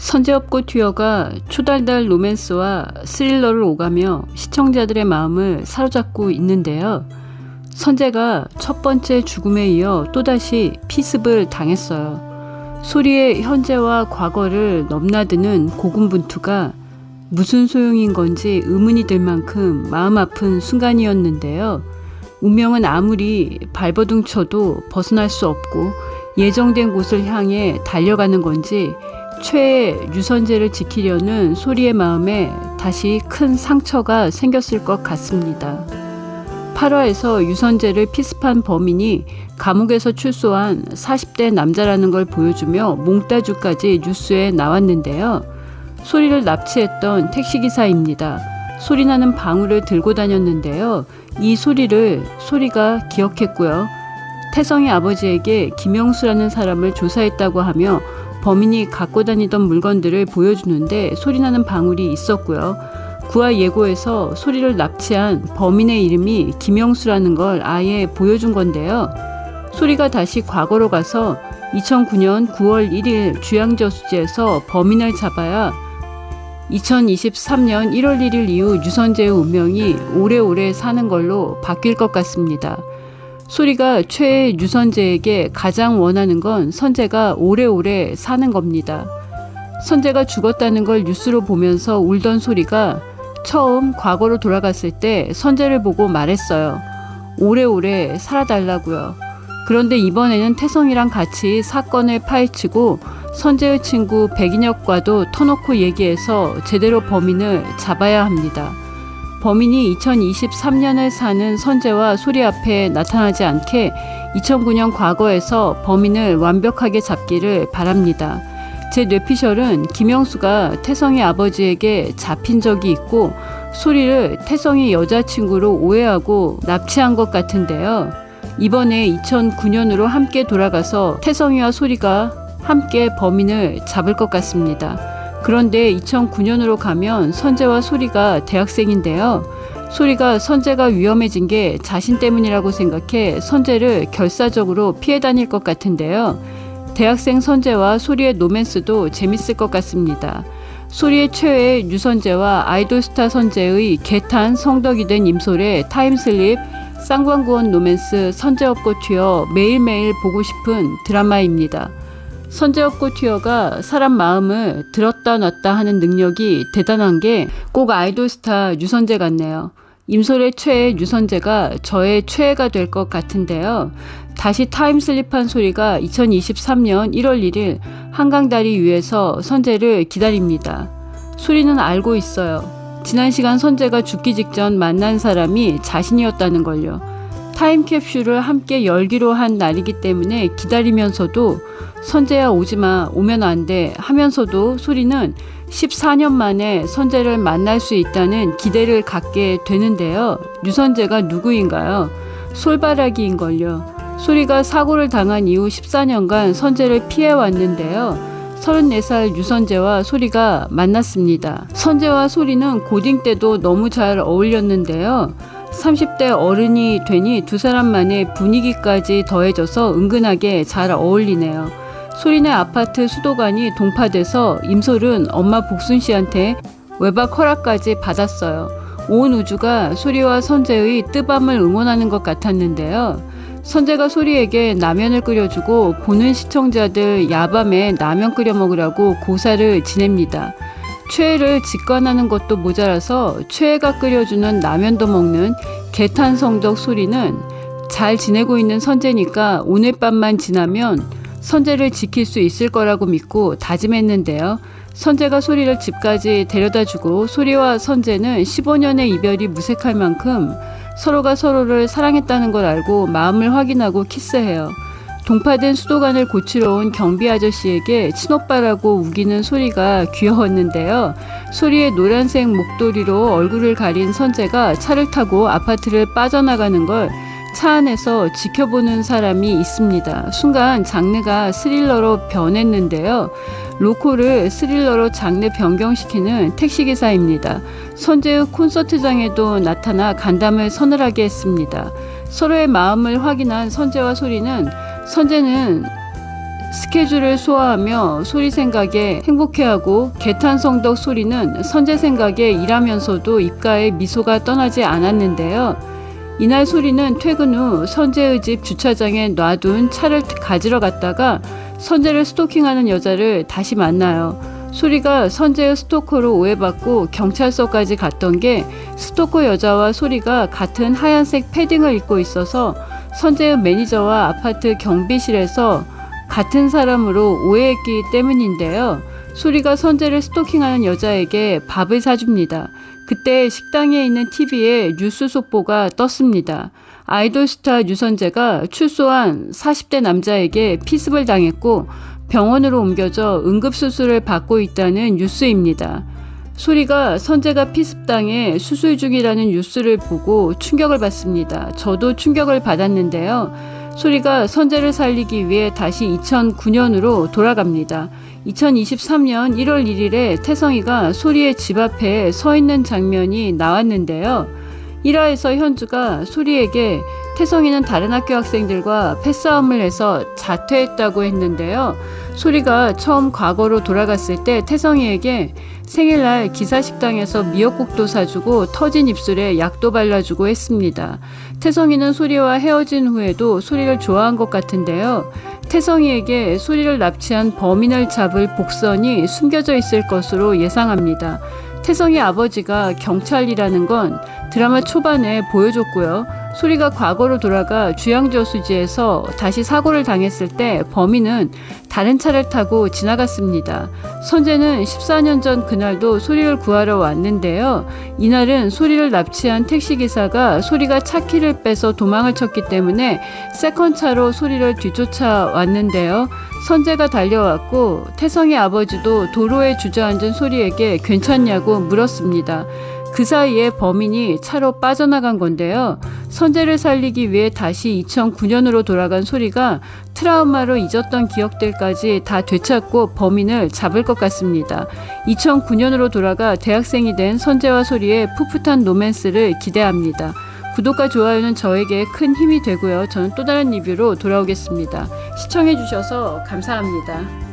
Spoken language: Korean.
선제업고 튜어가 초달달 로맨스와 스릴러를 오가며 시청자들의 마음을 사로잡고 있는데요. 선재가 첫 번째 죽음에 이어 또다시 피습을 당했어요. 소리의 현재와 과거를 넘나드는 고군분투가 무슨 소용인 건지 의문이 들 만큼 마음 아픈 순간이었는데요. 운명은 아무리 발버둥 쳐도 벗어날 수 없고 예정된 곳을 향해 달려가는 건지 최애 유선재를 지키려는 소리의 마음에 다시 큰 상처가 생겼을 것 같습니다. 8화에서 유선재를 피습한 범인이 감옥에서 출소한 40대 남자라는 걸 보여주며 몽따주까지 뉴스에 나왔는데요. 소리를 납치했던 택시기사입니다. 소리나는 방울을 들고 다녔는데요. 이 소리를 소리가 기억했고요. 태성이 아버지에게 김영수라는 사람을 조사했다고 하며 범인이 갖고 다니던 물건들을 보여주는데 소리나는 방울이 있었고요. 구화 예고에서 소리를 납치한 범인의 이름이 김영수라는 걸 아예 보여준 건데요. 소리가 다시 과거로 가서 2009년 9월 1일 주양저수지에서 범인을 잡아야 2023년 1월 1일 이후 유선재의 운명이 오래오래 사는 걸로 바뀔 것 같습니다. 소리가 최애 유선재에게 가장 원하는 건 선재가 오래오래 사는 겁니다. 선재가 죽었다는 걸 뉴스로 보면서 울던 소리가 처음 과거로 돌아갔을 때 선재를 보고 말했어요. 오래오래 살아달라고요. 그런데 이번에는 태성이랑 같이 사건을 파헤치고 선재의 친구 백인혁과도 터놓고 얘기해서 제대로 범인을 잡아야 합니다. 범인이 2023년을 사는 선재와 소리 앞에 나타나지 않게 2009년 과거에서 범인을 완벽하게 잡기를 바랍니다. 제 뇌피셜은 김영수가 태성이 아버지에게 잡힌 적이 있고 소리를 태성이 여자친구로 오해하고 납치한 것 같은데요. 이번에 2009년으로 함께 돌아가서 태성이와 소리가 함께 범인을 잡을 것 같습니다. 그런데 2009년으로 가면 선재와 소리가 대학생인데요. 소리가 선재가 위험해진 게 자신 때문이라고 생각해 선재를 결사적으로 피해 다닐 것 같은데요. 대학생 선재와 소리의 로맨스도 재밌을 것 같습니다. 소리의 최애 유선재와 아이돌스타 선재의 개탄 성덕이 된 임솔의 타임슬립 쌍광구원 로맨스 선제업고 튜어 매일매일 보고 싶은 드라마입니다. 선제업고 튜어가 사람 마음을 들었다 놨다 하는 능력이 대단한 게 꼭 아이돌스타 유선재 같네요. 임솔의 최애 유선재가 저의 최애가 될 것 같은데요. 다시 타임슬립한 소리가 2023년 1월 1일 한강다리 위에서 선재를 기다립니다. 소리는 알고 있어요. 지난 시간 선재가 죽기 직전 만난 사람이 자신이었다는 걸요. 타임캡슐을 함께 열기로 한 날이기 때문에 기다리면서도 선재야 오지마, 오면 안 돼 하면서도 소리는 14년 만에 선재를 만날 수 있다는 기대를 갖게 되는데요. 유선재가 누구인가요? 솔바라기인걸요. 소리가 사고를 당한 이후 14년간 선재를 피해왔는데요. 34살 유선재와 소리가 만났습니다. 선재와 소리는 고딩 때도 너무 잘 어울렸는데요. 30대 어른이 되니 두 사람만의 분위기까지 더해져서 은근하게 잘 어울리네요. 소리네 아파트 수도관이 동파돼서 임솔은 엄마 복순 씨한테 외박 허락까지 받았어요. 온 우주가 소리와 선재의 뜨밤을 응원하는 것 같았는데요. 선재가 소리에게 라면을 끓여주고 보는 시청자들 야밤에 라면 끓여 먹으라고 고사를 지냅니다. 최애를 직관하는 것도 모자라서 최애가 끓여주는 라면도 먹는 개탄성덕 소리는 잘 지내고 있는 선재니까 오늘 밤만 지나면 선재를 지킬 수 있을 거라고 믿고 다짐했는데요. 선재가 소리를 집까지 데려다주고 소리와 선재는 15년의 이별이 무색할 만큼 서로가 서로를 사랑했다는 걸 알고 마음을 확인하고 키스해요. 동파된 수도관을 고치러 온 경비 아저씨에게 친오빠라고 우기는 소리가 귀여웠는데요. 소리의 노란색 목도리로 얼굴을 가린 선재가 차를 타고 아파트를 빠져나가는 걸 차 안에서 지켜보는 사람이 있습니다. 순간 장르가 스릴러로 변했는데요. 로코를 스릴러로 장르 변경시키는 택시기사입니다. 선재의 콘서트장에도 나타나 간담을 서늘하게 했습니다. 서로의 마음을 확인한 선재와 소리는 선재는 스케줄을 소화하며 소리 생각에 행복해하고 개탄성덕 소리는 선재 생각에 일하면서도 입가에 미소가 떠나지 않았는데요. 이날 소리는 퇴근 후 선재의 집 주차장에 놔둔 차를 가지러 갔다가 선재를 스토킹하는 여자를 다시 만나요. 소리가 선재의 스토커로 오해받고 경찰서까지 갔던 게 스토커 여자와 소리가 같은 하얀색 패딩을 입고 있어서 선재의 매니저와 아파트 경비실에서 같은 사람으로 오해했기 때문인데요. 소리가 선재를 스토킹하는 여자에게 밥을 사줍니다. 그때 식당에 있는 TV에 뉴스 속보가 떴습니다. 아이돌 스타 유선재가 출소한 40대 남자에게 피습을 당했고 병원으로 옮겨져 응급수술을 받고 있다는 뉴스입니다. 소리가 선재가 피습당해 수술 중이라는 뉴스를 보고 충격을 받습니다. 저도 충격을 받았는데요. 소리가 선재를 살리기 위해 다시 2009년으로 돌아갑니다. 2023년 1월 1일에 태성이가 소리의 집 앞에 서 있는 장면이 나왔는데요. 1화에서 현주가 소리에게 태성이는 다른 학교 학생들과 패싸움을 해서 자퇴했다고 했는데요. 소리가 처음 과거로 돌아갔을 때 태성이에게 생일날 기사식당에서 미역국도 사주고 터진 입술에 약도 발라주고 했습니다. 태성이는 소리와 헤어진 후에도 소리를 좋아한 것 같은데요. 태성이에게 소리를 납치한 범인을 잡을 복선이 숨겨져 있을 것으로 예상합니다. 태성이 아버지가 경찰이라는 건 드라마 초반에 보여줬고요. 소리가 과거로 돌아가 주양저수지에서 다시 사고를 당했을 때 범인은 다른 차를 타고 지나갔습니다. 선재는 14년 전 그날도 소리를 구하러 왔는데요. 이날은 소리를 납치한 택시기사가 소리가 차 키를 빼서 도망을 쳤기 때문에 세컨차로 소리를 뒤쫓아왔는데요. 선재가 달려왔고 태성의 아버지도 도로에 주저앉은 소리에게 괜찮냐고 물었습니다. 그 사이에 범인이 차로 빠져나간 건데요. 선재를 살리기 위해 다시 2009년으로 돌아간 소리가 트라우마로 잊었던 기억들까지 다 되찾고 범인을 잡을 것 같습니다. 2009년으로 돌아가 대학생이 된 선재와 소리의 풋풋한 로맨스를 기대합니다. 구독과 좋아요는 저에게 큰 힘이 되고요. 저는 또 다른 리뷰로 돌아오겠습니다. 시청해주셔서 감사합니다.